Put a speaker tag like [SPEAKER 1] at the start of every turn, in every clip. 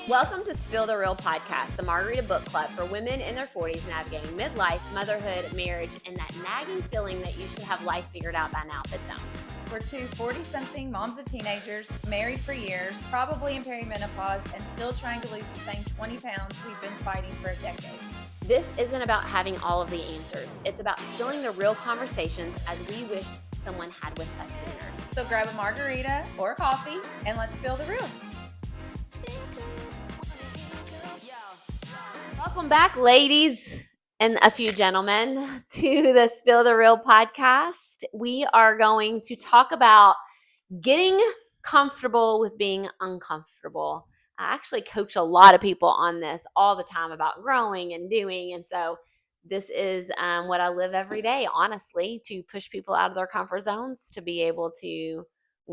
[SPEAKER 1] Welcome to Spill the Real podcast, the Margarita Book Club for women in their 40s navigating midlife, motherhood, marriage, and that nagging feeling that you should have life figured out by now but don't.
[SPEAKER 2] We're two 40-something moms of teenagers, married for years, probably in perimenopause, and still trying to lose the same 20 pounds we've been fighting for a decade.
[SPEAKER 1] This isn't about having all of the answers. It's about spilling the real conversations as we wish someone had with us sooner.
[SPEAKER 2] So grab a margarita or a coffee and let's spill the real.
[SPEAKER 1] Welcome back, ladies and a few gentlemen, to the Spill the Real podcast. We are going to talk about getting comfortable with being uncomfortable. I actually coach a lot of people on this all the time about growing and doing. And so this is what I live every day, honestly, to push people out of their comfort zones to be able to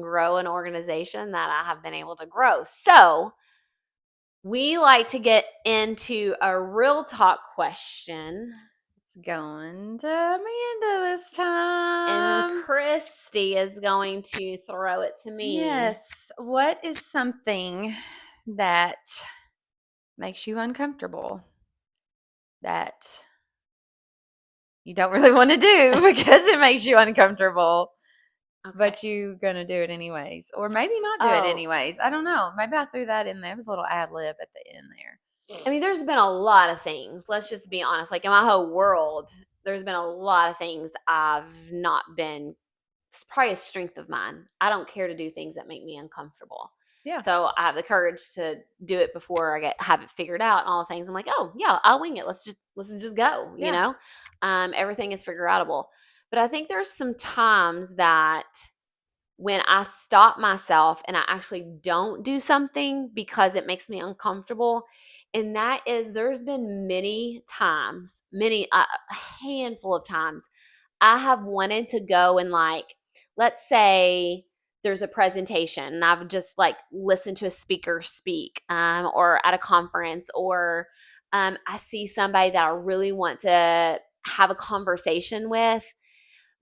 [SPEAKER 1] grow an organization that I have been able to grow. So we like to get into a real talk question.
[SPEAKER 2] It's going to Amanda this time.
[SPEAKER 1] And Christy is going to throw it to me.
[SPEAKER 2] Yes. What is something that makes you uncomfortable that you don't really want to do because it makes you uncomfortable?
[SPEAKER 1] Okay.
[SPEAKER 2] But you're going to do it anyways. Or maybe not do it anyways. I don't know. Maybe I threw that in there. It was a little ad lib at the end there.
[SPEAKER 1] I mean, there's been a lot of things. Let's just be honest. Like in my whole world, there's been a lot of things I've not been, it's probably a strength of mine. I don't care to do things that make me uncomfortable.
[SPEAKER 2] Yeah.
[SPEAKER 1] So I have the courage to do it before I have it figured out and all the things. I'm like, oh yeah, I'll wing it. Let's just go, you know? Everything is figure outable. But I think there's some times that when I stop myself and I actually don't do something because it makes me uncomfortable. And that is, there's been many times, a handful of times, I have wanted to go and like, let's say there's a presentation and I've just like listened to a speaker speak or at a conference or I see somebody that I really want to have a conversation with,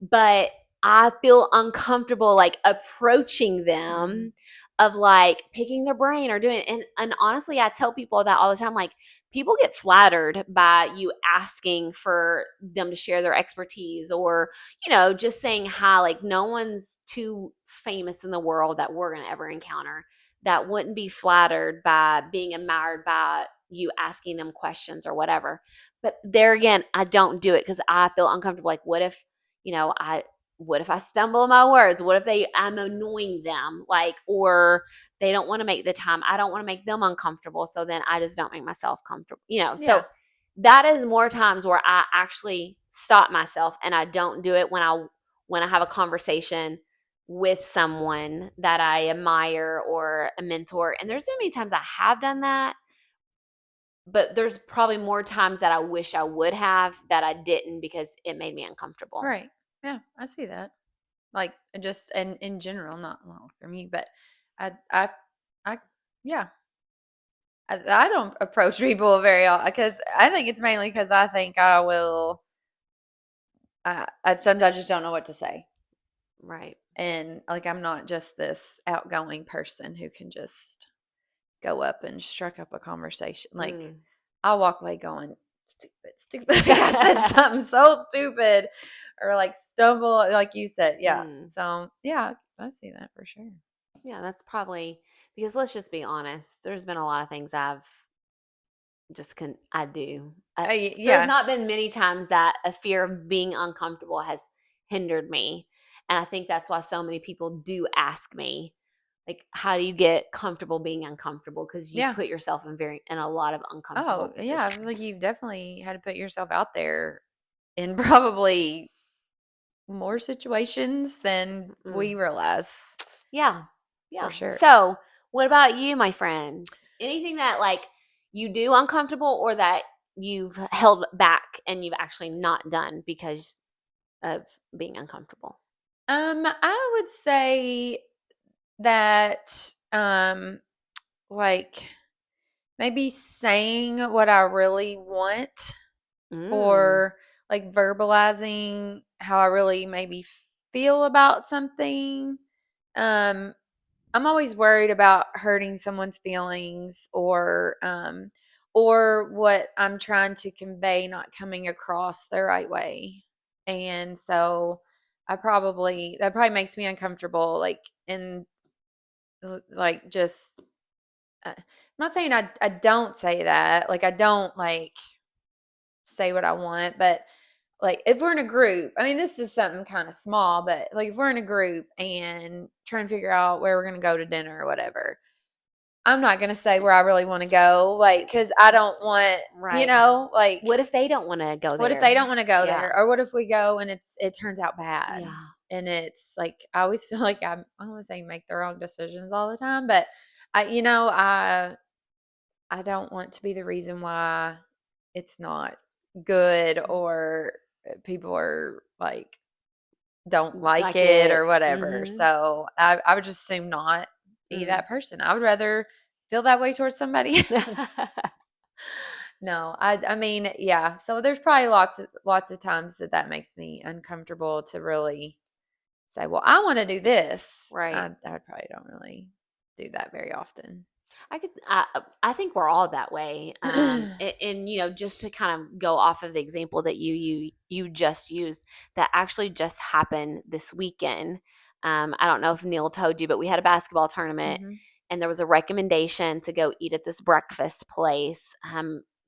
[SPEAKER 1] but I feel uncomfortable like approaching them of like picking their brain or doing it. And honestly, I tell people that all the time, like people get flattered by you asking for them to share their expertise or, you know, just saying hi. Like no one's too famous in the world that we're going to ever encounter that wouldn't be flattered by being admired by you asking them questions or whatever. But there again, I don't do it because I feel uncomfortable. Like what if, you know, what if I stumble in my words? What if I'm annoying them? Like, or they don't want to make the time. I don't want to make them uncomfortable. So then I just don't make myself comfortable, you know? So that is more times where I actually stop myself and I don't do it when I have a conversation with someone that I admire or a mentor. And there's been many times I have done that, but there's probably more times that I wish I would have that I didn't because it made me uncomfortable.
[SPEAKER 2] Right. Yeah, I see that. Like just and in general, not well for me, but I yeah. I don't approach people very often because I think it's mainly because I think I will. I sometimes just don't know what to say.
[SPEAKER 1] Right.
[SPEAKER 2] And like I'm not just this outgoing person who can just go up and struck up a conversation. Like I'll walk away going, stupid. I said something so stupid. Or like stumble, like you said. Yeah. So yeah, I see that for sure.
[SPEAKER 1] Yeah, that's probably because let's just be honest. There's been a lot of things I do. There's not been many times that a fear of being uncomfortable has hindered me. And I think that's why so many people do ask me, like, how do you get comfortable being uncomfortable? Because you put yourself in a lot of uncomfortable positions.
[SPEAKER 2] Yeah, I feel like you've definitely had to put yourself out there in probably more situations than we realize.
[SPEAKER 1] Yeah.
[SPEAKER 2] For sure.
[SPEAKER 1] So what about you, my friend? Anything that like you do uncomfortable or that you've held back and you've actually not done because of being uncomfortable?
[SPEAKER 2] I would say that like maybe saying what I really want or like verbalizing how I really maybe feel about something. I'm always worried about hurting someone's feelings or what I'm trying to convey not coming across the right way. And so that probably makes me uncomfortable, like, and like just I'm not saying I don't say that, like I don't like say what I want, but like if we're in a group, I mean this is something kind of small, but like if we're in a group and trying to figure out where we're going to go to dinner or whatever, I'm not going to say where I really want to go, like cuz I don't want,
[SPEAKER 1] Right.
[SPEAKER 2] like
[SPEAKER 1] What if they don't want to go
[SPEAKER 2] what if
[SPEAKER 1] there?
[SPEAKER 2] they don't want to go
[SPEAKER 1] Yeah.
[SPEAKER 2] there, or what if we go and it turns out bad.
[SPEAKER 1] Yeah.
[SPEAKER 2] And it's like I always feel like I don't want to say make the wrong decisions all the time, but I don't want to be the reason why it's not good, or people are like don't like
[SPEAKER 1] Like
[SPEAKER 2] it
[SPEAKER 1] it.
[SPEAKER 2] or whatever.
[SPEAKER 1] Mhm.
[SPEAKER 2] So I would just assume not be
[SPEAKER 1] Mm.
[SPEAKER 2] that person. I would rather feel that way towards somebody. No, I mean, yeah. So there's probably lots of times that makes me uncomfortable to really say, well, I want to do this.
[SPEAKER 1] Right.
[SPEAKER 2] I probably don't really do that very often.
[SPEAKER 1] I think we're all that way. And just to kind of go off of the example that you just used, that actually just happened this weekend. I don't know if Neil told you, but we had a basketball tournament,
[SPEAKER 2] Hmm.
[SPEAKER 1] and there was a recommendation to go eat at this breakfast place,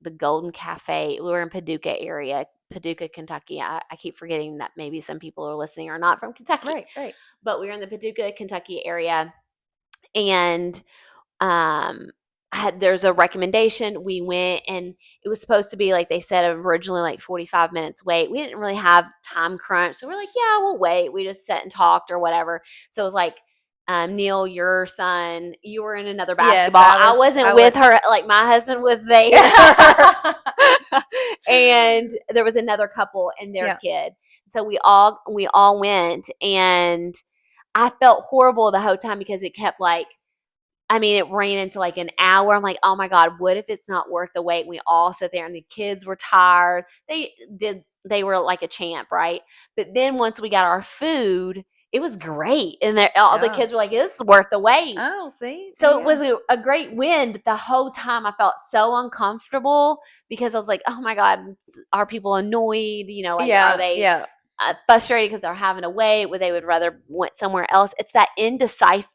[SPEAKER 1] the Golden Cafe. We were in Paducah area, Paducah, Kentucky. I keep forgetting that maybe some people are listening are not from Kentucky,
[SPEAKER 2] Right, right.
[SPEAKER 1] but we were in the Paducah, Kentucky area, and um there's a recommendation. We went, and it was supposed to be, like they said, originally like 45 minutes wait. We didn't really have time crunch, so we're like, yeah, we'll wait. We just sat and talked or whatever. So it was like, Neil, your son, you were in another
[SPEAKER 2] Yes,
[SPEAKER 1] basketball. I wasn't
[SPEAKER 2] I
[SPEAKER 1] with
[SPEAKER 2] was.
[SPEAKER 1] her, like my husband was there. And there was another couple and their
[SPEAKER 2] Yeah.
[SPEAKER 1] kid. So we all went, and I felt horrible the whole time because it kept like, I mean, it ran into like an hour. I'm like, oh my God, what if it's not worth the wait? We all sit there, and the kids were tired. They were like a champ, right? But then once we got our food, it was great. And all the
[SPEAKER 2] Oh.
[SPEAKER 1] kids were like, this is worth the wait.
[SPEAKER 2] Oh, see? There
[SPEAKER 1] So it
[SPEAKER 2] you
[SPEAKER 1] was
[SPEAKER 2] go.
[SPEAKER 1] a great win, but the whole time I felt so uncomfortable because I was like, oh my God, are people annoyed? Like, are
[SPEAKER 2] Yeah,
[SPEAKER 1] they
[SPEAKER 2] yeah.
[SPEAKER 1] frustrated because they're having to wait, where they would rather went somewhere else? It's that indecisiveness.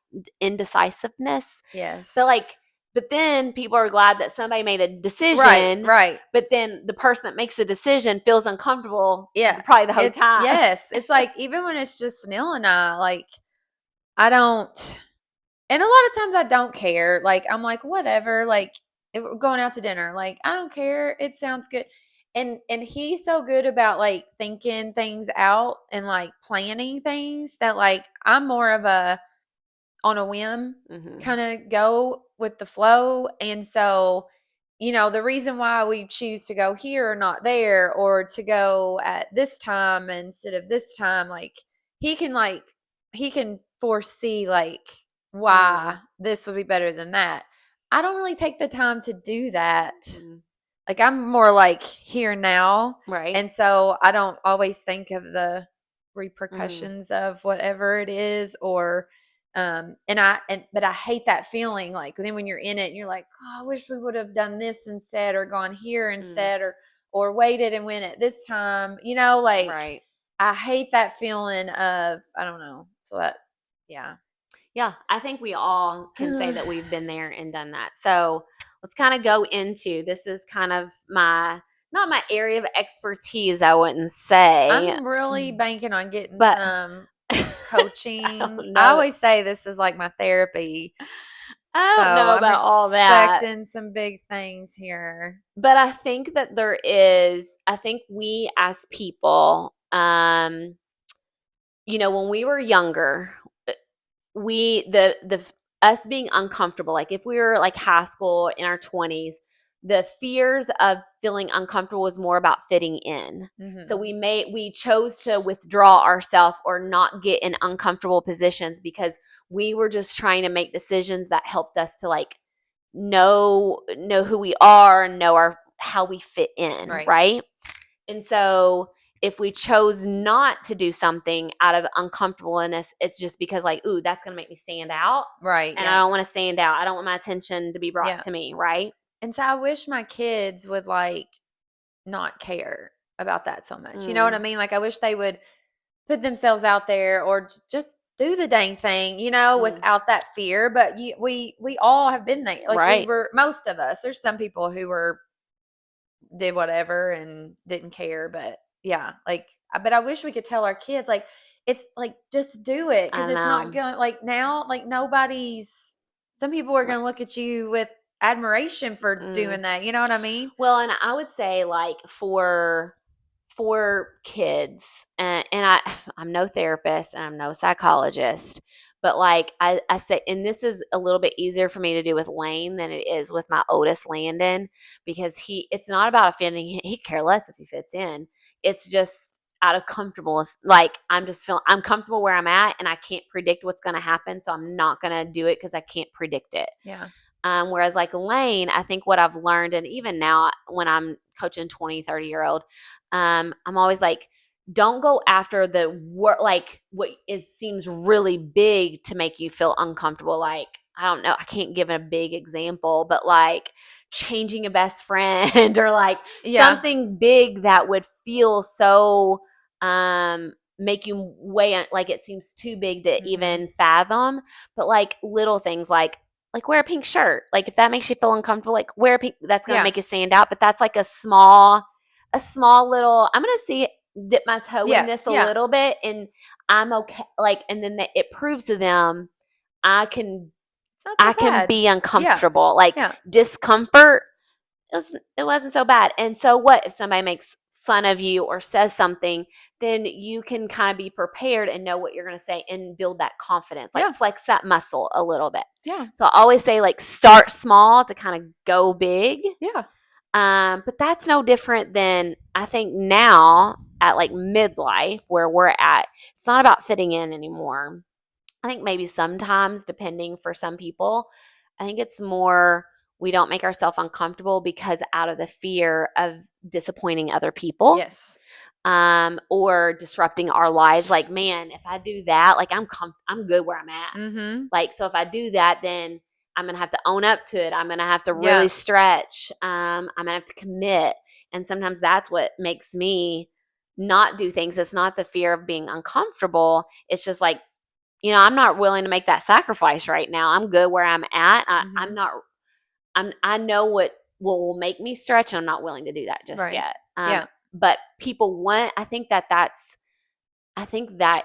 [SPEAKER 1] But
[SPEAKER 2] Yes.
[SPEAKER 1] like, but then people are glad that somebody made a
[SPEAKER 2] Right,
[SPEAKER 1] decision.
[SPEAKER 2] right.
[SPEAKER 1] But then the person that makes the decision feels uncomfortable
[SPEAKER 2] Yeah.
[SPEAKER 1] probably the whole
[SPEAKER 2] It's
[SPEAKER 1] time.
[SPEAKER 2] yes. It's like even when it's just Neil and I, like I don't, and a lot of times I don't care. Like I'm like, whatever, like if we're going out to dinner, like I don't care. It sounds good. And he's so good about like thinking things out and like planning things that like I'm more of a on a whim,
[SPEAKER 1] Hmm.
[SPEAKER 2] kind of go with the flow. And so, the reason why we choose to go here or not there, or to go at this time instead of this time, like he can foresee like why
[SPEAKER 1] Mm,
[SPEAKER 2] this would be better than that. I don't really take the time to do that.
[SPEAKER 1] mm,
[SPEAKER 2] Like I'm more like here now.
[SPEAKER 1] right.
[SPEAKER 2] And so I don't always think of the
[SPEAKER 1] Mm,
[SPEAKER 2] repercussions of whatever it is, or but I hate that feeling, like then when you're in it and you're like, oh, I wish we would have done this instead, or gone here
[SPEAKER 1] mm,
[SPEAKER 2] instead, or waited and went at this time, like
[SPEAKER 1] right.
[SPEAKER 2] I hate that feeling of I don't know. So that yeah.
[SPEAKER 1] Yeah, I think we all can say that we've been there and done that. So let's kind of go into, this is kind of not my area of expertise, I wouldn't say,
[SPEAKER 2] I'm really banking on getting
[SPEAKER 1] but
[SPEAKER 2] some
[SPEAKER 1] I
[SPEAKER 2] coaching.
[SPEAKER 1] don't
[SPEAKER 2] I
[SPEAKER 1] know.
[SPEAKER 2] always say this is like my therapy.
[SPEAKER 1] I
[SPEAKER 2] So
[SPEAKER 1] don't know
[SPEAKER 2] I'm
[SPEAKER 1] about all that.
[SPEAKER 2] expecting some big things here.
[SPEAKER 1] But I think that I think we as people, when we were younger, we the us being uncomfortable, like if we were like high school in our 20s, the fears of feeling uncomfortable was more about fitting in. So
[SPEAKER 2] Hmm.
[SPEAKER 1] we chose to withdraw ourselves or not get in uncomfortable positions because we were just trying to make decisions that helped us to like know who we are and know our how we fit in,
[SPEAKER 2] Right.
[SPEAKER 1] right? And so if we chose not to do something out of uncomfortableness, it's just because like, ooh, that's going to make me stand out.
[SPEAKER 2] Right.
[SPEAKER 1] And I
[SPEAKER 2] Yeah.
[SPEAKER 1] don't want to stand out. I don't want my attention to be brought
[SPEAKER 2] Yeah.
[SPEAKER 1] to me. Right.
[SPEAKER 2] And so I wish my kids would like not care about that so much. You know what I mean? Like I wish they would put themselves out there or just do the dang thing, without that fear. But we all have been there. Like we
[SPEAKER 1] Right.
[SPEAKER 2] were, most of us. There's some people who did whatever and didn't care, but yeah, like, but I wish we could tell our kids, like, it's like, just do it because
[SPEAKER 1] I
[SPEAKER 2] it's not
[SPEAKER 1] know.
[SPEAKER 2] going to, like, now, like, some people are going to look at you with admiration for
[SPEAKER 1] Mm.
[SPEAKER 2] doing that. You know what I mean?
[SPEAKER 1] Well, and I would say like for kids, and I'm no therapist and I'm no psychologist, but like I say, and this is a little bit easier for me to do with Lane than it is with my oldest Landon, because it's not about offending him. He care less if he fits in. It's just out of comfortable, like I'm comfortable where I'm at and I can't predict what's going to happen, so I'm not going to do it because I can't predict it.
[SPEAKER 2] Yeah.
[SPEAKER 1] Whereas like Lane, I think what I've learned, and even now when I'm coaching 20, 30-year-old, I'm always like, don't go after the work, like what seems really big to make you feel uncomfortable. Like, I don't know, I can't give a big example, but like changing a best friend or like
[SPEAKER 2] Yeah.
[SPEAKER 1] something big that would feel so, make you weigh, like it seems too big to
[SPEAKER 2] Mm-hmm.
[SPEAKER 1] even fathom. But like little things like wear a pink shirt. Like if that makes you feel uncomfortable, like wear a pink, that's going to
[SPEAKER 2] Yeah.
[SPEAKER 1] make you stand out. But that's like a small little, I'm going to see it, dip my toe in
[SPEAKER 2] Yeah.
[SPEAKER 1] this a
[SPEAKER 2] Yeah.
[SPEAKER 1] little bit and I'm okay. Like, and then it proves to them I can,
[SPEAKER 2] It's not so
[SPEAKER 1] I can
[SPEAKER 2] bad.
[SPEAKER 1] be
[SPEAKER 2] Yeah.
[SPEAKER 1] uncomfortable. Like
[SPEAKER 2] Yeah.
[SPEAKER 1] discomfort, it wasn't so bad. And so what if somebody makes fun of you or says something, then you can kind of be prepared and know what you're going to say and build that confidence, like
[SPEAKER 2] Yeah.
[SPEAKER 1] flex that muscle a little bit.
[SPEAKER 2] Yeah.
[SPEAKER 1] So I always say like start small to kind of go big.
[SPEAKER 2] Yeah.
[SPEAKER 1] But that's no different than I think now at like midlife where we're at. It's not about fitting in anymore. I think maybe sometimes, depending for some people, I think it's more we don't make ourselves uncomfortable because out of the fear of disappointing other people,
[SPEAKER 2] Yes.
[SPEAKER 1] or disrupting our lives. Like, man, if I do that, like I'm good where I'm at.
[SPEAKER 2] Mm-hmm.
[SPEAKER 1] Like, so if I do that, then I'm gonna have to own up to it. I'm gonna have to really
[SPEAKER 2] Yeah.
[SPEAKER 1] stretch. I'm gonna have to commit, and sometimes that's what makes me not do things. It's not the fear of being uncomfortable. It's just like, I'm not willing to make that sacrifice right now. I'm good where I'm at. I'm
[SPEAKER 2] Mm-hmm.
[SPEAKER 1] not. I know what will make me stretch, and I'm not willing to do that just
[SPEAKER 2] Right.
[SPEAKER 1] yet.
[SPEAKER 2] Yeah.
[SPEAKER 1] But people want. I think that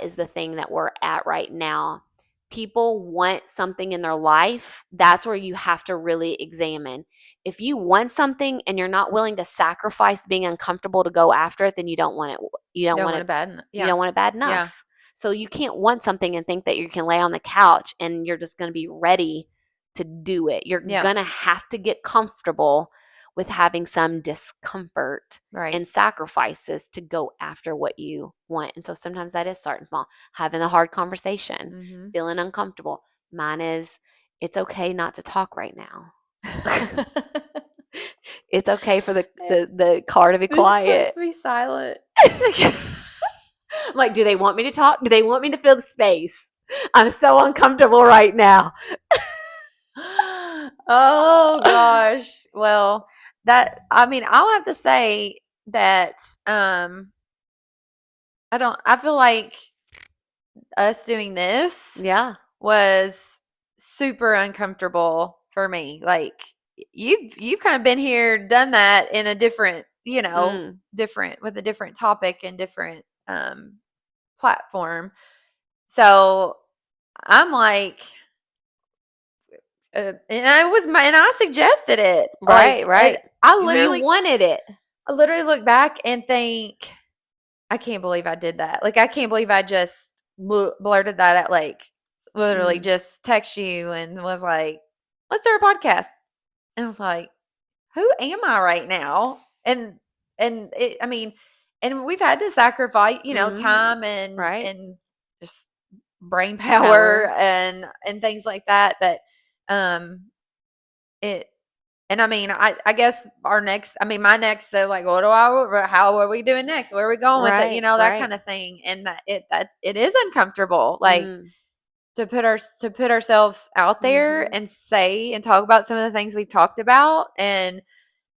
[SPEAKER 1] is the thing that we're at right now. People want something in their life. That's where you have to really examine. If you want something and you're not willing to sacrifice being uncomfortable to go after it, then you don't want it. You don't
[SPEAKER 2] Don't
[SPEAKER 1] want
[SPEAKER 2] want
[SPEAKER 1] it.
[SPEAKER 2] it bad.
[SPEAKER 1] You
[SPEAKER 2] Yeah.
[SPEAKER 1] don't want it bad
[SPEAKER 2] Yeah.
[SPEAKER 1] enough. So you can't want something and think that you can lay on the couch and you're just going to be ready to do it. You're
[SPEAKER 2] Yeah.
[SPEAKER 1] going to have to get comfortable with having some discomfort
[SPEAKER 2] Right.
[SPEAKER 1] and sacrifices to go after what you want. And so sometimes that is starting small, having the hard conversation,
[SPEAKER 2] Mm-hmm.
[SPEAKER 1] feeling uncomfortable. Mine is, it's okay not to talk right now. It's okay for the car to be
[SPEAKER 2] Just please
[SPEAKER 1] quiet.
[SPEAKER 2] be silent.
[SPEAKER 1] I'm like, do they want me to talk? Do they want me to fill the space? I'm so uncomfortable right now.
[SPEAKER 2] Oh gosh. Well, I'll have to say that I feel like us doing this
[SPEAKER 1] Yeah.
[SPEAKER 2] was super uncomfortable for me. Like you've kind of been here, done that in a different,
[SPEAKER 1] Mm.
[SPEAKER 2] different with a different topic and different platform. So I'm like, and I suggested it.
[SPEAKER 1] Right, right. You wanted it.
[SPEAKER 2] I literally look back and think, I can't believe I did that. Like, I can't believe I just blurted that out. Like, literally
[SPEAKER 1] Mm.
[SPEAKER 2] just text you and was like, let's do a podcast. And I was like, who am I right now? And we've had to sacrifice,
[SPEAKER 1] Mm.
[SPEAKER 2] time and
[SPEAKER 1] Right.
[SPEAKER 2] and just brain power
[SPEAKER 1] Power.
[SPEAKER 2] and things like that. But um it And I mean, I guess my next, like, how are we doing next? Where are we going with it?
[SPEAKER 1] Right,
[SPEAKER 2] That
[SPEAKER 1] right.
[SPEAKER 2] kind of thing. And that it is uncomfortable, like,
[SPEAKER 1] Mm,
[SPEAKER 2] to put ourselves out there
[SPEAKER 1] mhm.
[SPEAKER 2] and say and talk about some of the things we've talked about, and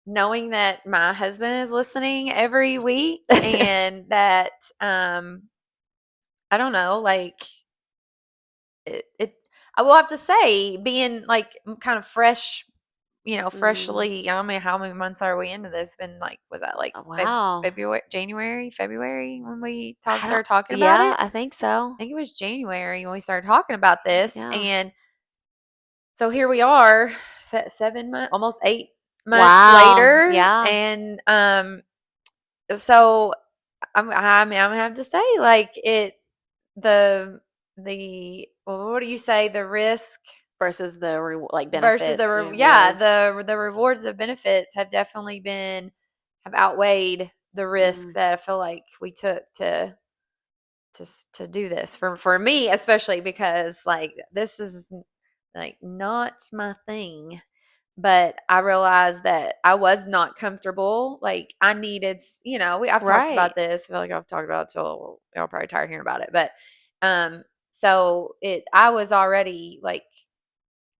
[SPEAKER 2] knowing that my husband is listening every week, and that, I don't know, like, it I will have to say, being, like, kind of fresh,
[SPEAKER 1] Mm.
[SPEAKER 2] freshly, I mean, how many months are we into this? Been, like, was that, like,
[SPEAKER 1] Oh, wow.
[SPEAKER 2] February when we
[SPEAKER 1] I don't
[SPEAKER 2] started talking about
[SPEAKER 1] yeah,
[SPEAKER 2] it?
[SPEAKER 1] I think so.
[SPEAKER 2] I think it was January when we started talking about this,
[SPEAKER 1] Yeah.
[SPEAKER 2] and so here we are, 7 months, almost 8 months
[SPEAKER 1] Wow.
[SPEAKER 2] later,
[SPEAKER 1] Yeah.
[SPEAKER 2] and, so I mean, I'm gonna have to say, like, the well, what do you say? The risk
[SPEAKER 1] Versus the like,
[SPEAKER 2] versus
[SPEAKER 1] benefits and
[SPEAKER 2] yeah,
[SPEAKER 1] rewards.
[SPEAKER 2] the rewards of benefits have definitely have outweighed the risk
[SPEAKER 1] Mm.
[SPEAKER 2] that I feel like we took to do this, for me, especially because, like, this is, like, not my thing. But I realized that I was not comfortable. Like, I needed, I've talked
[SPEAKER 1] Right.
[SPEAKER 2] about this. I feel like I've talked about it till y'all probably tired of hearing about it. But, so I was already, like,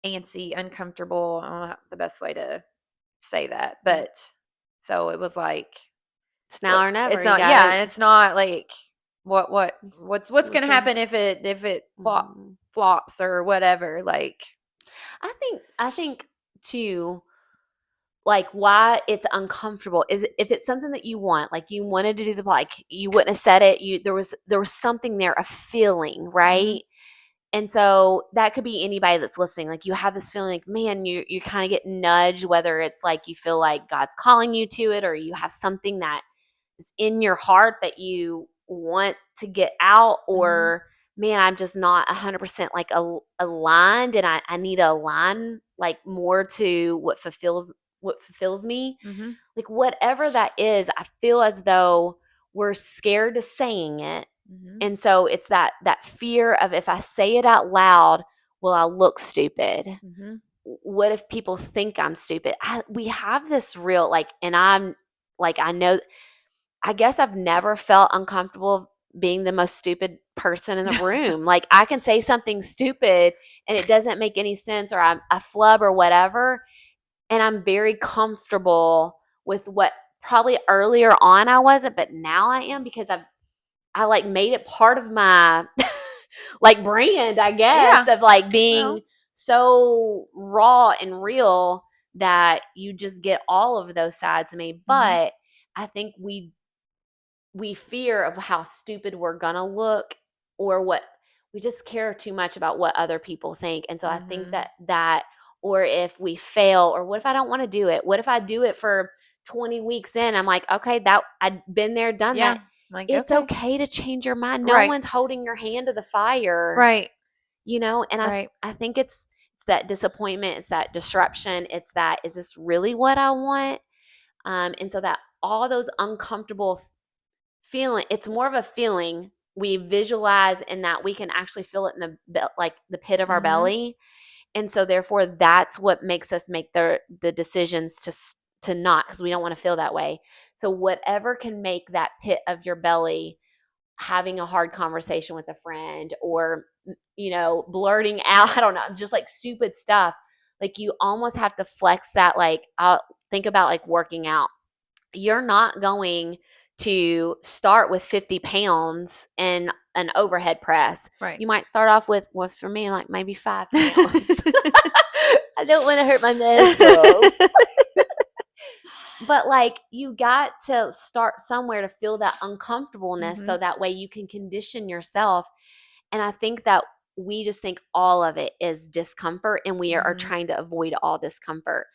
[SPEAKER 2] antsy, uncomfortable. I don't know the best way to say that,
[SPEAKER 1] Mm.
[SPEAKER 2] but so it was like,
[SPEAKER 1] It's now or never.
[SPEAKER 2] it's
[SPEAKER 1] You
[SPEAKER 2] not, yeah,
[SPEAKER 1] gotta
[SPEAKER 2] and it's not like, what's gonna
[SPEAKER 1] what's in
[SPEAKER 2] happen if it
[SPEAKER 1] mhm.
[SPEAKER 2] flops or whatever, like.
[SPEAKER 1] I think too, like, why it's uncomfortable is if it's something that you want, like you wanted to do like you wouldn't have said it. There was something there, a feeling,
[SPEAKER 2] Mhm,
[SPEAKER 1] right? And so that could be anybody that's listening. Like you have this feeling like, man, you kind of get nudged, whether it's like you feel like God's calling you to it, or you have something that is in your heart that you want to get out,
[SPEAKER 2] mhm,
[SPEAKER 1] or man, I'm just not 100% like aligned, and I need to align like more to what fulfills me.
[SPEAKER 2] mhm,
[SPEAKER 1] Like whatever that is, I feel as though we're scared to saying it.
[SPEAKER 2] mhm,
[SPEAKER 1] And so it's that fear of, if I say it out loud, will I look stupid?
[SPEAKER 2] mhm.
[SPEAKER 1] What if people think I'm stupid? We have this real, like, and I'm like, I guess I've never felt uncomfortable being the most stupid person in the room. Like I can say something stupid and it doesn't make any sense, or I'm a flub or whatever, and I'm very comfortable with what probably earlier on I wasn't, but now I am, because I like made it part of my like brand, I guess,
[SPEAKER 2] Yeah.
[SPEAKER 1] of like
[SPEAKER 2] Well.
[SPEAKER 1] being so raw and real that you just get all of those sides of me.
[SPEAKER 2] Mhm,
[SPEAKER 1] But I think we fear of how stupid we're gonna look, or what, we just care too much about what other people think. And so I think
[SPEAKER 2] mhm.
[SPEAKER 1] that or if we fail, or what if I don't want to do it, what if I do it for 20 weeks in, I'm like, okay, that I've been there, done that.
[SPEAKER 2] Yeah. Like,
[SPEAKER 1] It's
[SPEAKER 2] okay.
[SPEAKER 1] okay to change your mind. No
[SPEAKER 2] Right.
[SPEAKER 1] one's holding your hand to the fire,
[SPEAKER 2] Right.
[SPEAKER 1] and
[SPEAKER 2] Right.
[SPEAKER 1] I think it's that disappointment, it's that disruption, it's that, is this really what I want? And so that all those uncomfortable feeling, it's more of a feeling we visualize, and that we can actually feel it in like the pit of our
[SPEAKER 2] Mhm,
[SPEAKER 1] belly. And so therefore that's what makes us make the decisions to not, because we don't want to feel that way. So whatever can make that pit of your belly, having a hard conversation with a friend, or blurting out, I don't know, just like stupid stuff, like you almost have to flex that. Like I'll think about like working out. You're not going to start with 50 pounds and an overhead press.
[SPEAKER 2] right.
[SPEAKER 1] You might start off with, well, for me, like maybe 5 pounds. I don't want to hurt my muscles. But like you got to start somewhere to feel that uncomfortableness, so
[SPEAKER 2] Mhm,
[SPEAKER 1] that way you can condition yourself. And I think that we just think all of it is discomfort, and we are
[SPEAKER 2] mhm,
[SPEAKER 1] trying to avoid all discomfort.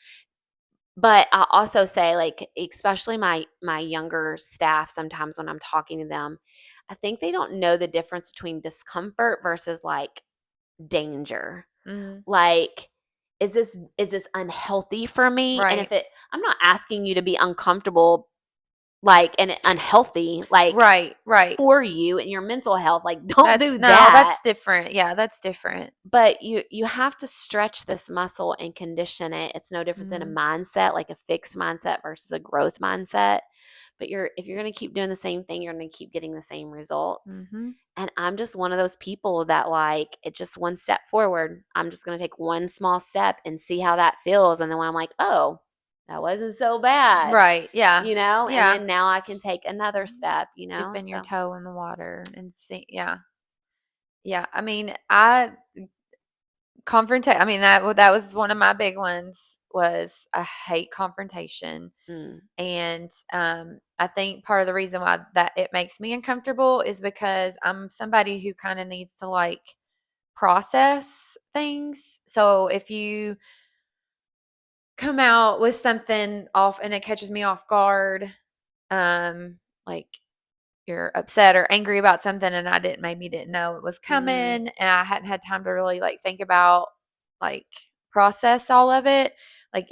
[SPEAKER 1] But I'll also say, like, especially my younger staff, sometimes when I'm talking to them, I think they don't know the difference between discomfort versus like danger.
[SPEAKER 2] mhm.
[SPEAKER 1] Like, is this unhealthy for me? And
[SPEAKER 2] Right.
[SPEAKER 1] if it, I'm not asking you to be uncomfortable like, and unhealthy, like,
[SPEAKER 2] Right, right.
[SPEAKER 1] for you and your mental health. Like, don't
[SPEAKER 2] That's
[SPEAKER 1] do
[SPEAKER 2] no,
[SPEAKER 1] that.
[SPEAKER 2] that's different. Yeah, that's different.
[SPEAKER 1] But you have to stretch this muscle and condition it. It's no different than a
[SPEAKER 2] Mhm.
[SPEAKER 1] mindset, like a fixed mindset versus a growth mindset. But if you're going to keep doing the same thing, you're going to keep getting the same results.
[SPEAKER 2] Mhm.
[SPEAKER 1] And I'm just one of those people that, like, it just one step forward. I'm just going to take one small step and see how that feels. And then when I'm like, oh, that wasn't so bad,
[SPEAKER 2] Right. Yeah.
[SPEAKER 1] and
[SPEAKER 2] Yeah.
[SPEAKER 1] then now I can take another step,
[SPEAKER 2] Dipping your
[SPEAKER 1] so.
[SPEAKER 2] toe in the water and see. Yeah. Yeah. I mean, I confrontation. I mean, that was one of my big ones. Was I hate confrontation.
[SPEAKER 1] Mm,
[SPEAKER 2] And I think part of the reason why that it makes me uncomfortable is because I'm somebody who kind of needs to like process things. So if you come out with something off and it catches me off guard, like you're upset or angry about something and I didn't know it was
[SPEAKER 1] mm,
[SPEAKER 2] coming and I hadn't had time to really like think about like process all of it. Like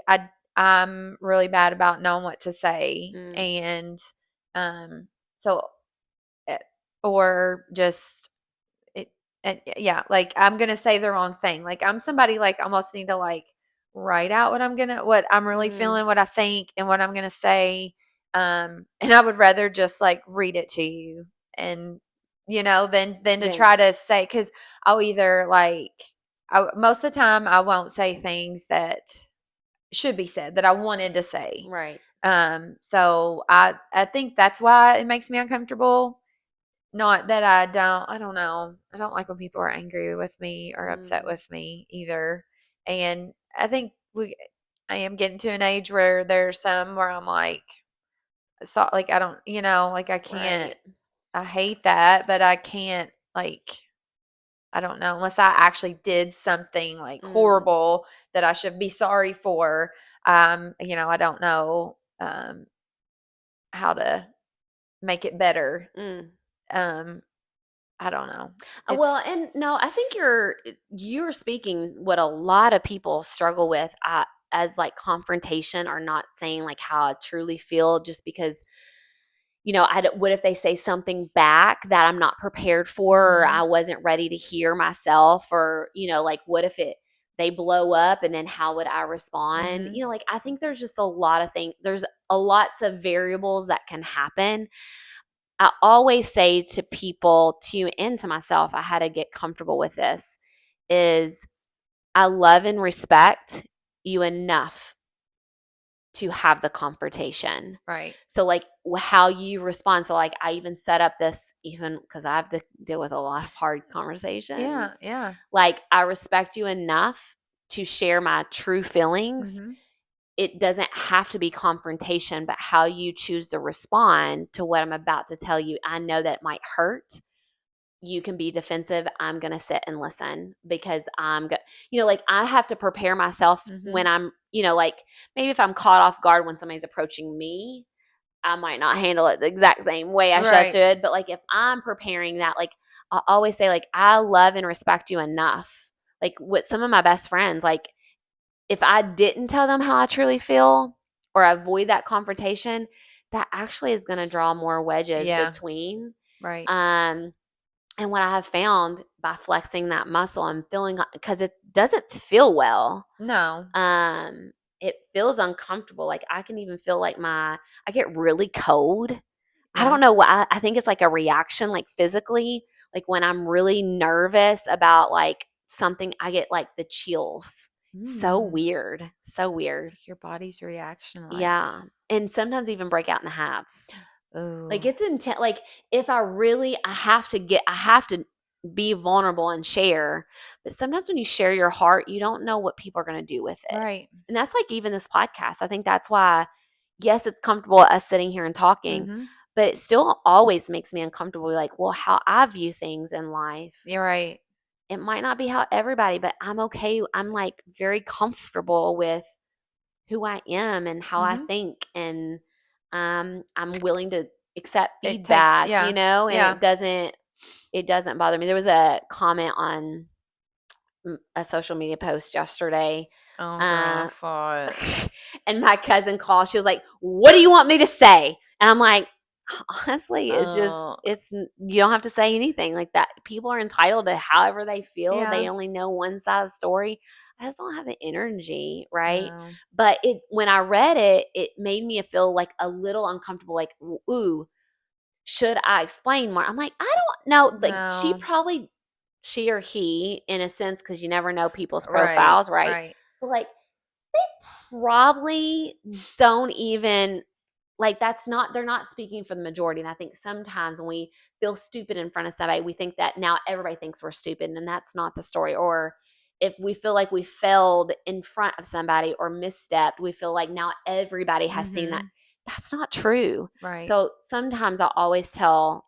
[SPEAKER 2] I'm really bad about knowing what to say
[SPEAKER 1] mm,
[SPEAKER 2] and um so eh, or just it and yeah, like I'm gonna say the wrong thing. Like I'm somebody like almost need to like write out what I'm really
[SPEAKER 1] mm.
[SPEAKER 2] feeling, what I think, and what I'm gonna say. And I would rather just like read it to you and than to
[SPEAKER 1] Then,
[SPEAKER 2] try to say because I'll either like most of the time I won't say things that should be said that I wanted to say.
[SPEAKER 1] right.
[SPEAKER 2] So I think that's why it makes me uncomfortable not that I don't know. I don't like when people are angry with me or upset
[SPEAKER 1] Mm,
[SPEAKER 2] with me either. And I think I am getting to an age where there's some where I'm like, so like I don't, like I can't.
[SPEAKER 1] right.
[SPEAKER 2] I hate that, but I can't like. I don't know unless I actually did something like
[SPEAKER 1] Mm,
[SPEAKER 2] horrible that I should be sorry for. I don't know how to make it better.
[SPEAKER 1] mm.
[SPEAKER 2] Um, I don't know.
[SPEAKER 1] Well,
[SPEAKER 2] It's
[SPEAKER 1] and no, I think you're speaking what a lot of people struggle with, as like confrontation, or not saying like how I truly feel, just because, what if they say something back that I'm not prepared for, or
[SPEAKER 2] mhm,
[SPEAKER 1] I wasn't ready to hear myself, or, like, what if they blow up, and then how would I respond?
[SPEAKER 2] mhm.
[SPEAKER 1] Like, I think there's just a lot of things. There's a lots of variables that can happen. I always say to people, to and to myself, I had to get comfortable with this, is I love and respect you enough to have the confrontation.
[SPEAKER 2] Right.
[SPEAKER 1] So, like, how you respond. So, like, I even set up this, even because I have to deal with a lot of hard
[SPEAKER 2] Yeah,
[SPEAKER 1] conversations.
[SPEAKER 2] yeah.
[SPEAKER 1] Like, I respect you enough to share my true feelings.
[SPEAKER 2] Mhm.
[SPEAKER 1] It doesn't have to be confrontation, but how you choose to respond to what I'm about to tell you. I know that might hurt. You can be defensive. I'm going to sit and listen, because like, I have to prepare myself when
[SPEAKER 2] Mhm.
[SPEAKER 1] I'm, like, maybe if I'm caught off guard when somebody's approaching me, I might not handle it the exact same way I
[SPEAKER 2] Right.
[SPEAKER 1] should. But, like, if I'm preparing that, like, I always say, like, I love and respect you enough. Like, with some of my best friends, like, if I didn't tell them how I truly feel, or avoid that confrontation, that actually is going to draw more wedges
[SPEAKER 2] Yeah.
[SPEAKER 1] between.
[SPEAKER 2] Right.
[SPEAKER 1] Um, and what I have found by flexing that muscle and feeling, because it doesn't feel well,
[SPEAKER 2] No.
[SPEAKER 1] um, it feels uncomfortable. Like, I can even feel like I get really cold. I
[SPEAKER 2] Yeah.
[SPEAKER 1] don't know what, I think it's like a reaction, like, physically, like when I'm really nervous about like something, I get like the chills. So
[SPEAKER 2] Mm.
[SPEAKER 1] weird. So
[SPEAKER 2] It's
[SPEAKER 1] weird.
[SPEAKER 2] like your body's reaction like,
[SPEAKER 1] Yeah. And sometimes even break out in the halves. Like,
[SPEAKER 2] oh,
[SPEAKER 1] it's intent. Like, if I have to be vulnerable and share. But sometimes when you share your heart, you don't know what people are going to do with it.
[SPEAKER 2] right.
[SPEAKER 1] And that's like even this podcast. I think that's why, yes, it's comfortable us sitting here and talking,
[SPEAKER 2] Mhm.
[SPEAKER 1] but it still always makes me uncomfortable. Like, well, how I view things in life,
[SPEAKER 2] You're right.
[SPEAKER 1] it might not be how everybody, but I'm okay. I'm like very comfortable with who I am and how I
[SPEAKER 2] Mhm.
[SPEAKER 1] think, and I'm willing to accept
[SPEAKER 2] It take
[SPEAKER 1] feedback,
[SPEAKER 2] yeah.
[SPEAKER 1] and
[SPEAKER 2] Yeah.
[SPEAKER 1] it doesn't bother me. There was a comment on a social media post yesterday,
[SPEAKER 2] Oh, girl, I
[SPEAKER 1] uh,
[SPEAKER 2] saw it.
[SPEAKER 1] and my cousin called. She was like, "What do you want me to say?" And I'm like, honestly,
[SPEAKER 2] Oh,
[SPEAKER 1] you don't have to say anything like that. People are entitled to however they feel.
[SPEAKER 2] yeah.
[SPEAKER 1] They only know one side of the story. I just don't have the energy, right?
[SPEAKER 2] No.
[SPEAKER 1] But when I read it, it made me feel like a little uncomfortable, like, ooh, should I explain more? I'm like, I don't know. Like,
[SPEAKER 2] No.
[SPEAKER 1] she or he, in a sense, because you never know people's
[SPEAKER 2] Right.
[SPEAKER 1] profiles, right?
[SPEAKER 2] Right.
[SPEAKER 1] But like, they probably don't even like that's not they're not speaking for the majority. And I think sometimes when we feel stupid in front of somebody, we think that now everybody thinks we're stupid, and that's not the story. Or if we feel like we failed in front of somebody or misstepped, we feel like now everybody has seen that.
[SPEAKER 2] Mm-hmm.
[SPEAKER 1] That's not true.
[SPEAKER 2] Right.
[SPEAKER 1] So sometimes I always tell,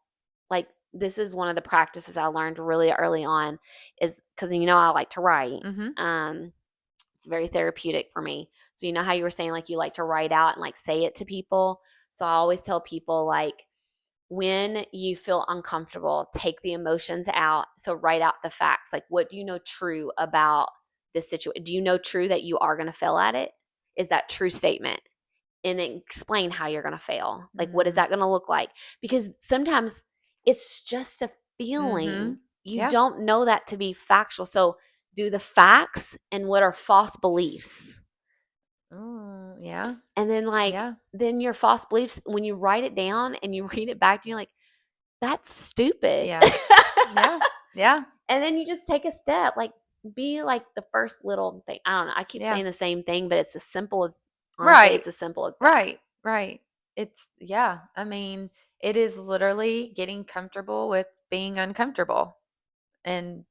[SPEAKER 1] like, this is one of the practices I learned really early on, is because I like to write.
[SPEAKER 2] Mm-hmm.
[SPEAKER 1] It's very therapeutic for me. So you know how you were saying like you like to write out and like say it to people. So I always tell people, like, when you feel uncomfortable, take the emotions out. So write out the facts. Like, what do you know true about this situation? Do you know true that you are going to fail at it? Is that true statement? And then explain how you're going to fail. Like, what is
[SPEAKER 2] Mm-hmm.
[SPEAKER 1] that going to look like? Because sometimes it's just a
[SPEAKER 2] Mm-hmm.
[SPEAKER 1] feeling. You
[SPEAKER 2] Yeah.
[SPEAKER 1] don't know that to be factual. So do the facts and what are false beliefs.
[SPEAKER 2] Oh, yeah.
[SPEAKER 1] And then, like,
[SPEAKER 2] Yeah.
[SPEAKER 1] then your false beliefs, when you write it down and you read it back, you're like, that's stupid.
[SPEAKER 2] Yeah. Yeah. Yeah.
[SPEAKER 1] And then you just take a step, like, be like the first little thing. I don't know. I keep
[SPEAKER 2] Yeah.
[SPEAKER 1] saying the same thing, but it's as simple as, honestly,
[SPEAKER 2] Right.
[SPEAKER 1] it's as simple as that.
[SPEAKER 2] Right. Right. It's, yeah. I mean, it is literally getting comfortable with being uncomfortable. And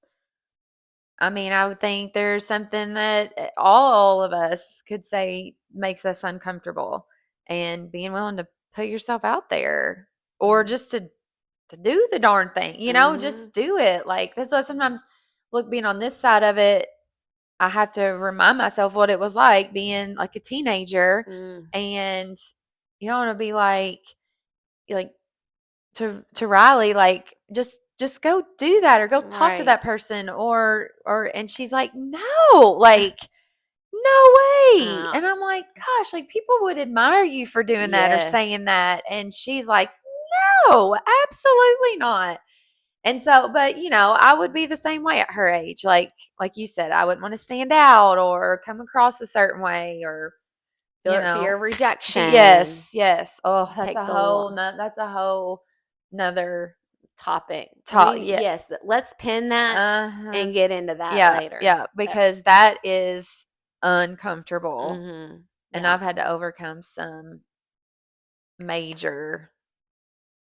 [SPEAKER 2] I mean, I would think there's something that all of us could say makes us uncomfortable, and being willing to put yourself out there, or
[SPEAKER 1] Mm-hmm.
[SPEAKER 2] just to do the darn thing,
[SPEAKER 1] Mm-hmm.
[SPEAKER 2] just do it. Like, that's why sometimes, look, being on this side of it, I have to remind myself what it was like being like a teenager,
[SPEAKER 1] Mm,
[SPEAKER 2] and you don't want to be like to Riley, like, just go do that, or go talk to
[SPEAKER 1] right.
[SPEAKER 2] that person, or and she's like, no, like, no way.
[SPEAKER 1] Uh,
[SPEAKER 2] And I'm like, gosh, like, people would admire you for doing that or
[SPEAKER 1] yes.
[SPEAKER 2] saying that. And she's like, no, absolutely not. And so, but I would be the same way at her age. Like you said, I wouldn't want to stand out or come across a certain way, or you
[SPEAKER 1] Fear
[SPEAKER 2] know,
[SPEAKER 1] of rejection.
[SPEAKER 2] yes, yes. Oh,
[SPEAKER 1] It takes a lot.
[SPEAKER 2] that's a whole another
[SPEAKER 1] Topic.
[SPEAKER 2] talk. Yeah.
[SPEAKER 1] Yes, let's pin that
[SPEAKER 2] Uh-huh.
[SPEAKER 1] and get into that
[SPEAKER 2] Yeah,
[SPEAKER 1] later.
[SPEAKER 2] yeah, because that is uncomfortable,
[SPEAKER 1] Mhm.
[SPEAKER 2] and
[SPEAKER 1] Yeah.
[SPEAKER 2] I've had to overcome some major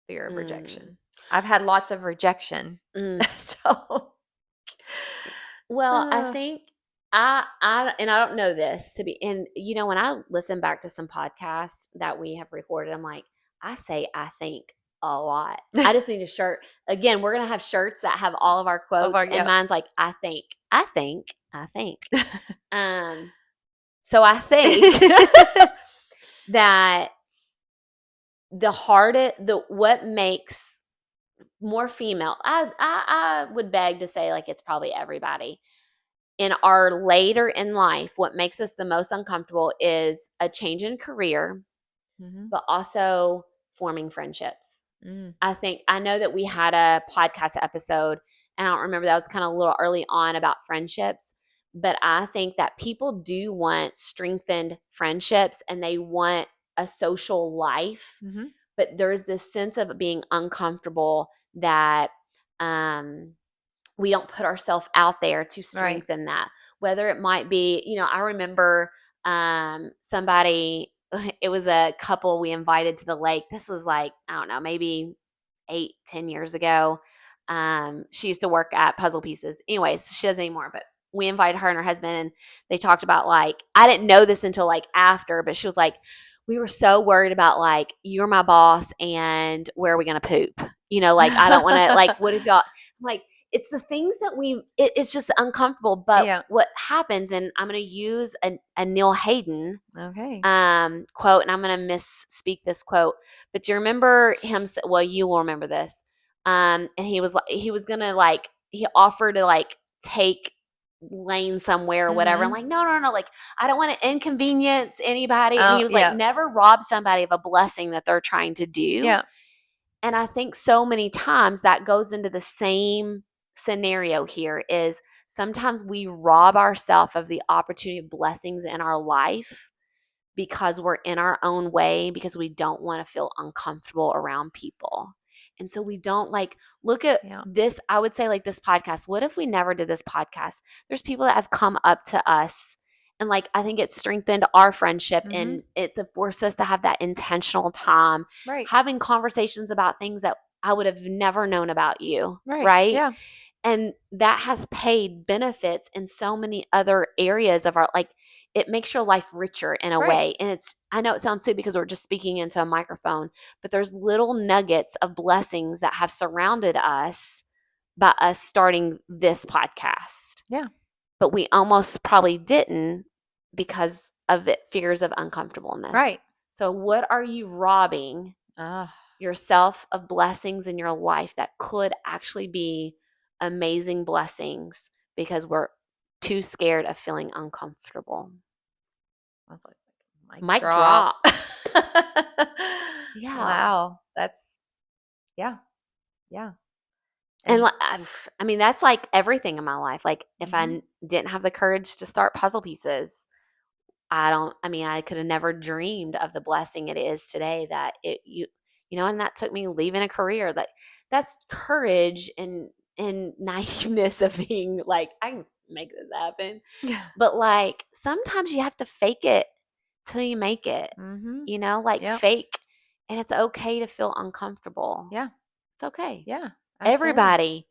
[SPEAKER 2] fear of
[SPEAKER 1] Mm.
[SPEAKER 2] rejection. I've had lots of rejection.
[SPEAKER 1] Mm.
[SPEAKER 2] So,
[SPEAKER 1] Well, I
[SPEAKER 2] uh,
[SPEAKER 1] think I don't know this to be, and when I listen back to some podcasts that we have recorded, I'm like, I say I think a lot. I just need a shirt. Again, we're gonna have shirts that have all of our
[SPEAKER 2] of
[SPEAKER 1] quotes,
[SPEAKER 2] our,
[SPEAKER 1] and
[SPEAKER 2] yeah.
[SPEAKER 1] mine's like, I think, I think, I think. Um, so I think that what makes more female, I would beg to say, like, it's probably everybody in our later in life, what makes us the most uncomfortable is a change in career,
[SPEAKER 2] Mhm.
[SPEAKER 1] but also forming friendships.
[SPEAKER 2] Mm.
[SPEAKER 1] I know that we had a podcast episode, and I don't remember, that was kind of a little early on, about friendships. But I think that people do want strengthened friendships and they want a social life.
[SPEAKER 2] Mhm.
[SPEAKER 1] But there's this sense of being uncomfortable that um, we don't put ourselves out there to
[SPEAKER 2] Right.
[SPEAKER 1] strengthen that. Whether it might be, I remember somebody, it was a couple we invited to the lake. This was like, I don't know, maybe 8-10 years ago. She used to work at Puzzle Pieces. Anyways, she doesn't anymore, but we invited her and her husband, and they talked about, like, I didn't know this until like after, but she was like, we were so worried about, like, you're my boss and where are we going to poop? Like, I don't want to, like, what if y'all, like, it's the things that it's just uncomfortable. But
[SPEAKER 2] Yeah.
[SPEAKER 1] what happens, and I'm going to use a Neil Hayden
[SPEAKER 2] Okay.
[SPEAKER 1] quote, and I'm going to misspeak this quote, but do you remember him? Well, you will remember this. And he was going to, like, he offered to, like, take lane somewhere or whatever. I'm
[SPEAKER 2] Mhm.
[SPEAKER 1] like, no, no, no, like I don't want to inconvenience anybody. And he
[SPEAKER 2] Oh,
[SPEAKER 1] was like,
[SPEAKER 2] yeah.
[SPEAKER 1] never rob somebody of a blessing that they're trying to do.
[SPEAKER 2] Yeah.
[SPEAKER 1] And I think so many times that goes into the same scenario here is sometimes we rob ourselves of the opportunity of blessings in our life because we're in our own way, because we don't want to feel uncomfortable around people. And so we don't like look at
[SPEAKER 2] Yeah.
[SPEAKER 1] this. I would say, like this podcast. What if we never did this podcast? There's people that have come up to us, and like I think it's strengthened our friendship
[SPEAKER 2] Mhm.
[SPEAKER 1] and it's forced us to have that intentional time
[SPEAKER 2] Right.
[SPEAKER 1] having conversations about things that I would have never known about you.
[SPEAKER 2] Right.
[SPEAKER 1] Right.
[SPEAKER 2] Yeah.
[SPEAKER 1] And that has paid benefits in so many other areas of our like it makes your life richer in a
[SPEAKER 2] Right.
[SPEAKER 1] way. And it's I know it sounds silly because we're just speaking into a microphone, but there's little nuggets of blessings that have surrounded us by us starting this podcast.
[SPEAKER 2] Yeah.
[SPEAKER 1] But we almost probably didn't because of the fears of uncomfortableness.
[SPEAKER 2] Right.
[SPEAKER 1] So what are you robbing
[SPEAKER 2] Ah.
[SPEAKER 1] yourself of blessings in your life that could actually be amazing blessings because we're too scared of feeling uncomfortable?
[SPEAKER 2] I was like, mic
[SPEAKER 1] Mic
[SPEAKER 2] drop.
[SPEAKER 1] drop. Yeah.
[SPEAKER 2] Wow. That's yeah. Yeah.
[SPEAKER 1] And
[SPEAKER 2] And
[SPEAKER 1] I mean, that's like everything in my life. Like, if I
[SPEAKER 2] mhm.
[SPEAKER 1] didn't have the courage to start puzzle pieces, I mean, I could have never dreamed of the blessing it is today that and that took me leaving a career that's courage and naiveness of being like, I can make this happen.
[SPEAKER 2] Yeah.
[SPEAKER 1] But like, sometimes you have to fake it till you make it,
[SPEAKER 2] Mhm.
[SPEAKER 1] like
[SPEAKER 2] Yep.
[SPEAKER 1] fake, and it's okay to feel uncomfortable.
[SPEAKER 2] Yeah.
[SPEAKER 1] It's okay.
[SPEAKER 2] Yeah. Absolutely.
[SPEAKER 1] Everybody,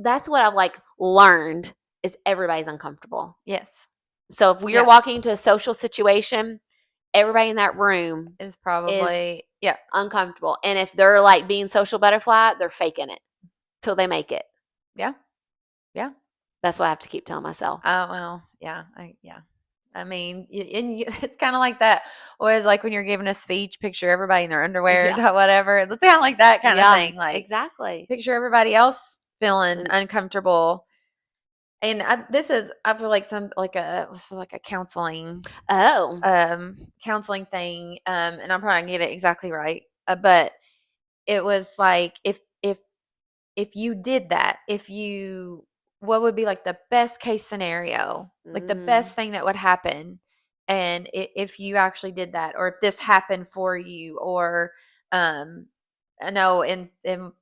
[SPEAKER 1] that's what I've like learned is everybody's uncomfortable.
[SPEAKER 2] Yes.
[SPEAKER 1] So if we are
[SPEAKER 2] Yeah.
[SPEAKER 1] walking into a social situation, everybody in that room
[SPEAKER 2] Is
[SPEAKER 1] is
[SPEAKER 2] probably yeah.
[SPEAKER 1] uncomfortable. And if they're like being social butterfly, they're faking it till they make it.
[SPEAKER 2] Yeah. Yeah.
[SPEAKER 1] That's what I have to keep telling myself.
[SPEAKER 2] Oh, well, yeah. Yeah. I mean, it's kind of like that. Always like when you're giving a speech, picture everybody in their underwear,
[SPEAKER 1] Yeah.
[SPEAKER 2] whatever. It's kind of like that kind of
[SPEAKER 1] Yeah,
[SPEAKER 2] thing. Like
[SPEAKER 1] exactly.
[SPEAKER 2] picture everybody else feeling
[SPEAKER 1] And
[SPEAKER 2] uncomfortable. And I feel like this was like a
[SPEAKER 1] oh.
[SPEAKER 2] counseling thing. And I'm probably gonna get it exactly right. But it was like if you did that, if you what would be like the best case scenario, like the
[SPEAKER 1] Mm,
[SPEAKER 2] best thing that would happen, and if you actually did that, or if this happened for you, or um, I know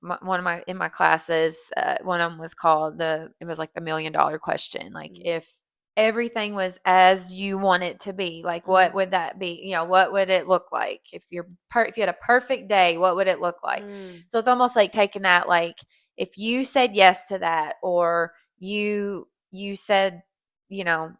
[SPEAKER 2] one of my classes, one of them was called it was like the $1 million question, like
[SPEAKER 1] mm,
[SPEAKER 2] if everything was as you want it to be, like what
[SPEAKER 1] mm,
[SPEAKER 2] would that be? What would it look like if you had a perfect day? What would it look like?
[SPEAKER 1] mm,
[SPEAKER 2] So it's almost like taking that, like if you said yes to that, or you said, you know,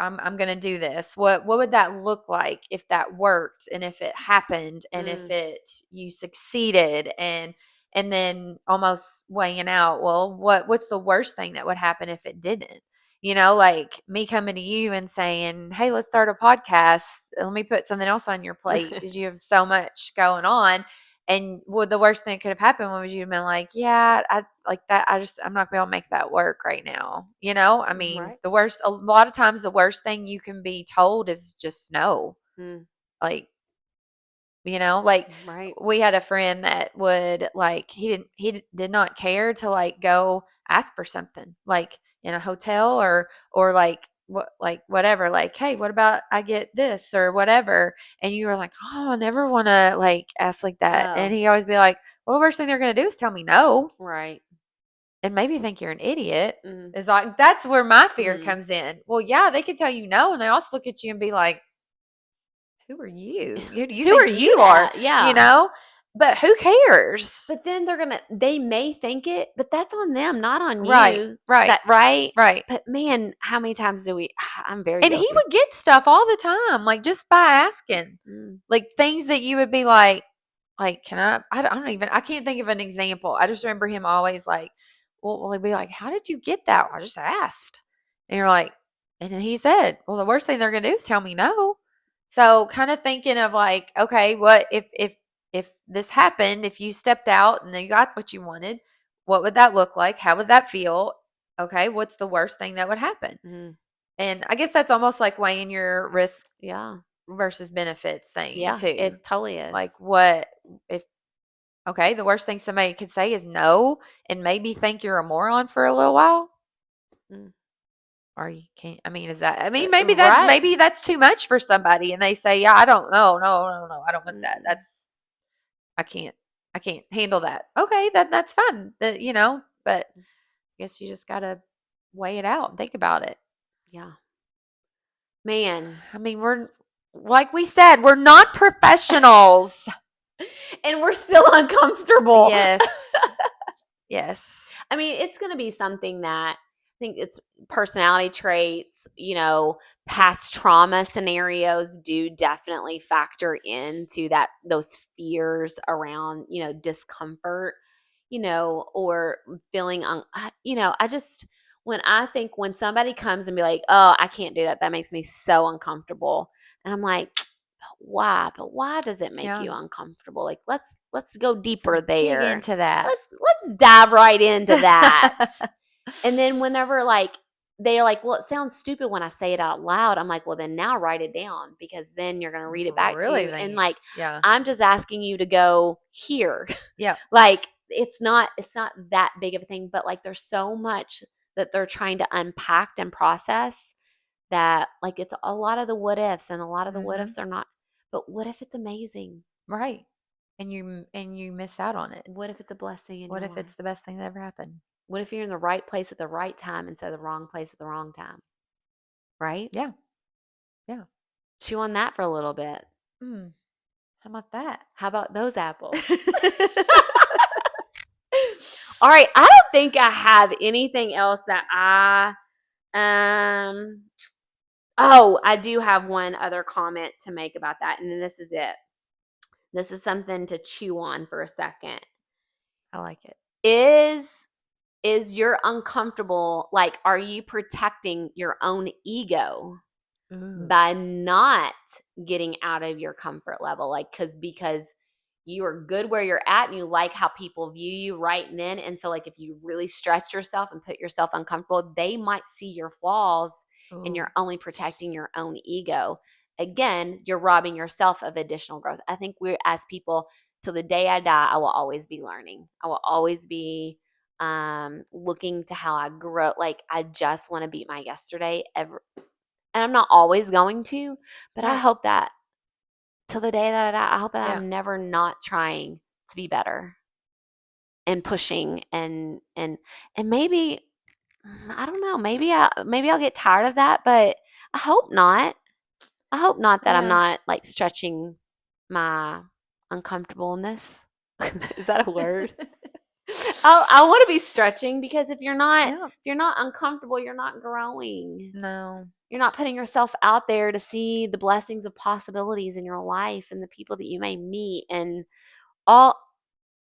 [SPEAKER 2] I'm going to do this. What would that look like if that worked, and if it happened, and if
[SPEAKER 1] mm,
[SPEAKER 2] it you succeeded, and then almost weighing out, well, what's the worst thing that would happen if it didn't? Like me coming to you and saying, "Hey, let's start a podcast. Let me put something else on your plate because you have so much going on." And the worst thing that could have happened was you'd been like, yeah, I like that. I'm not going to be able to make that work right now. I mean,
[SPEAKER 1] right.
[SPEAKER 2] a lot of times the worst thing you can be told is just no.
[SPEAKER 1] Mm,
[SPEAKER 2] Like, like
[SPEAKER 1] right.
[SPEAKER 2] we had a friend that would like, did not care to like go ask for something like in a hotel, or like whatever, like, hey, what about I get this or whatever, and you were like, oh, I never want to like ask like that, and
[SPEAKER 1] Oh,
[SPEAKER 2] he always be like, well, the worst thing they're going to do is tell me no
[SPEAKER 1] right.
[SPEAKER 2] and maybe think you're an idiot.
[SPEAKER 1] Mm,
[SPEAKER 2] Is like, that's where my fear
[SPEAKER 1] mm.
[SPEAKER 2] comes in. Well, yeah, they could tell you no, and they also look at you and be like, who are you? Who do you
[SPEAKER 1] Who are
[SPEAKER 2] think
[SPEAKER 1] you
[SPEAKER 2] you are?
[SPEAKER 1] at?
[SPEAKER 2] You
[SPEAKER 1] Yeah.
[SPEAKER 2] know? But who cares?
[SPEAKER 1] But then they may think it, but that's on them, not on
[SPEAKER 2] Right,
[SPEAKER 1] you.
[SPEAKER 2] right,
[SPEAKER 1] That right?
[SPEAKER 2] right.
[SPEAKER 1] But man, how many times do we I'm very
[SPEAKER 2] And he
[SPEAKER 1] guilty.
[SPEAKER 2] would get stuff all the time, like just by asking,
[SPEAKER 1] Mm,
[SPEAKER 2] like things that you would be like, can I can't think of an example. I just remember him always like, well, he'd be like, how did you get that? I just asked. And you're like, and then he said, well, the worst thing they're going to do is tell me no. So kind of thinking of like, okay, what if this happened, if you stepped out and then you got what you wanted, what would that look like? How would that feel? okay, what's the worst thing that would happen?
[SPEAKER 1] Mhm.
[SPEAKER 2] And I guess that's almost like weighing your risk
[SPEAKER 1] Yeah.
[SPEAKER 2] versus benefits thing
[SPEAKER 1] Yeah,
[SPEAKER 2] too.
[SPEAKER 1] it totally
[SPEAKER 2] Like
[SPEAKER 1] is.
[SPEAKER 2] what if okay, the worst thing somebody could say is no and maybe think you're a moron for a little while?
[SPEAKER 1] Mm.
[SPEAKER 2] Or you can't I mean, is that I mean,
[SPEAKER 1] Right.
[SPEAKER 2] maybe that's too much for somebody and they say, "Yeah, I don't know. No, no, no. I don't want that.
[SPEAKER 1] Mm-mm.
[SPEAKER 2] That's I can't I can't handle that." Okay, that's fine. That but I guess you just got to weigh it out and think about it.
[SPEAKER 1] Yeah. Man.
[SPEAKER 2] I mean, we're like we said, we're not professionals.
[SPEAKER 1] And we're still uncomfortable.
[SPEAKER 2] Yes. Yes.
[SPEAKER 1] I mean, it's going to be something that I think it's personality traits, past trauma scenarios do definitely factor into that, those fears around, discomfort, or feeling, I just, when somebody comes and be like, oh, I can't do that, that makes me so uncomfortable. And I'm like, but why does it make
[SPEAKER 2] Yeah.
[SPEAKER 1] you uncomfortable? Like, let's go
[SPEAKER 2] So
[SPEAKER 1] deeper
[SPEAKER 2] dig
[SPEAKER 1] there.
[SPEAKER 2] into that.
[SPEAKER 1] Let's dive right into that. And then whenever like they're like, well, it sounds stupid when I say it out loud. I'm like, well, then now write it down because then you're going to read it back to
[SPEAKER 2] Really
[SPEAKER 1] you. And like,
[SPEAKER 2] thanks. Yeah.
[SPEAKER 1] I'm just asking you to go here.
[SPEAKER 2] Yep.
[SPEAKER 1] Like, it's not that big of a thing, but like, there's so much that they're trying to unpack and process that like, it's a lot of the what ifs, and a lot of the what
[SPEAKER 2] Mhm.
[SPEAKER 1] ifs are not, but what if it's amazing?
[SPEAKER 2] Right. And you miss out on it.
[SPEAKER 1] What if it's a blessing in
[SPEAKER 2] What
[SPEAKER 1] your
[SPEAKER 2] if
[SPEAKER 1] life?
[SPEAKER 2] it's the best thing that ever happened?
[SPEAKER 1] What if you're in the right place at the right time instead of the wrong place at the wrong time? Right?
[SPEAKER 2] Yeah. Yeah.
[SPEAKER 1] Chew on that for a little bit.
[SPEAKER 2] Mm. How about that?
[SPEAKER 1] How about those apples? All right, I don't think I have anything else that um oh, I do have one other comment to make about that, and then this is it. This is something to chew on for a second.
[SPEAKER 2] I like it.
[SPEAKER 1] Is you're uncomfortable, like, are you protecting your own ego
[SPEAKER 2] Ooh.
[SPEAKER 1] by not getting out of your comfort level, like, because you are good where you're at and you like how people view you right then, and so like if you really stretch yourself and put yourself uncomfortable, they might see your flaws and
[SPEAKER 2] Ooh.
[SPEAKER 1] you're only protecting your own ego. Again, you're robbing yourself of additional growth. I think we're, as people, till the day I die, I will always be learning. I will always be looking to how I grow. Like, I just want to beat my yesterday every, and I'm not always going to, but I
[SPEAKER 2] Right.
[SPEAKER 1] hope that till the day that I die, I hope that
[SPEAKER 2] Yeah.
[SPEAKER 1] I'm never not trying to be better and pushing and maybe I don't know, maybe I'll get tired of that, but I hope not. I hope not that I'm
[SPEAKER 2] Yeah.
[SPEAKER 1] not like stretching my uncomfortableness. Is that a word? I want to be stretching because
[SPEAKER 2] Yeah.
[SPEAKER 1] if you're not uncomfortable, you're not growing.
[SPEAKER 2] No.
[SPEAKER 1] You're not putting yourself out there to see the blessings of possibilities in your life and the people that you may meet and all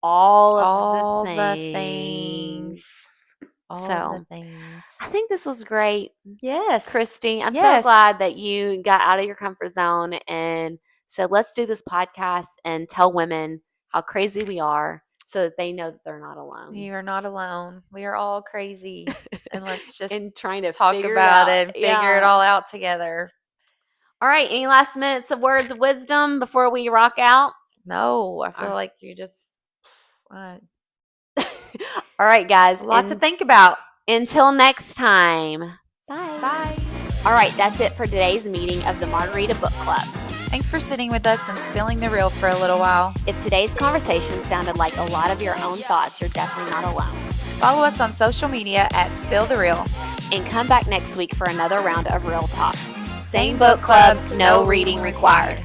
[SPEAKER 1] all of the
[SPEAKER 2] All the
[SPEAKER 1] things.
[SPEAKER 2] things. All the
[SPEAKER 1] So,
[SPEAKER 2] things.
[SPEAKER 1] I think this was great,
[SPEAKER 2] Yes.
[SPEAKER 1] Christy. I'm so
[SPEAKER 2] Yes.
[SPEAKER 1] glad that you got out of your comfort zone and said, let's do this podcast and tell women how crazy we are so that they know that they're not alone
[SPEAKER 2] You are not alone. We are all crazy. And let's just
[SPEAKER 1] and trying to
[SPEAKER 2] talk
[SPEAKER 1] figure it
[SPEAKER 2] about
[SPEAKER 1] out.
[SPEAKER 2] it and figure it
[SPEAKER 1] Yeah.
[SPEAKER 2] all out together.
[SPEAKER 1] All right. Any last minutes of words of wisdom before we rock out?
[SPEAKER 2] No, I
[SPEAKER 1] All
[SPEAKER 2] feel like you just uh,
[SPEAKER 1] right, guys.
[SPEAKER 2] a lot to think about.
[SPEAKER 1] Until next time. Bye.
[SPEAKER 2] Bye.
[SPEAKER 1] All right, that's it for today's meeting of the Margarita Book Club.
[SPEAKER 2] Thanks for sitting with us and spilling the real for a little while.
[SPEAKER 1] If today's conversation sounded like a lot of your own thoughts, you're definitely not alone.
[SPEAKER 2] Follow us on social media at Spill the Real.
[SPEAKER 1] And come back next week for another round of Real Talk. Same book club, no reading required.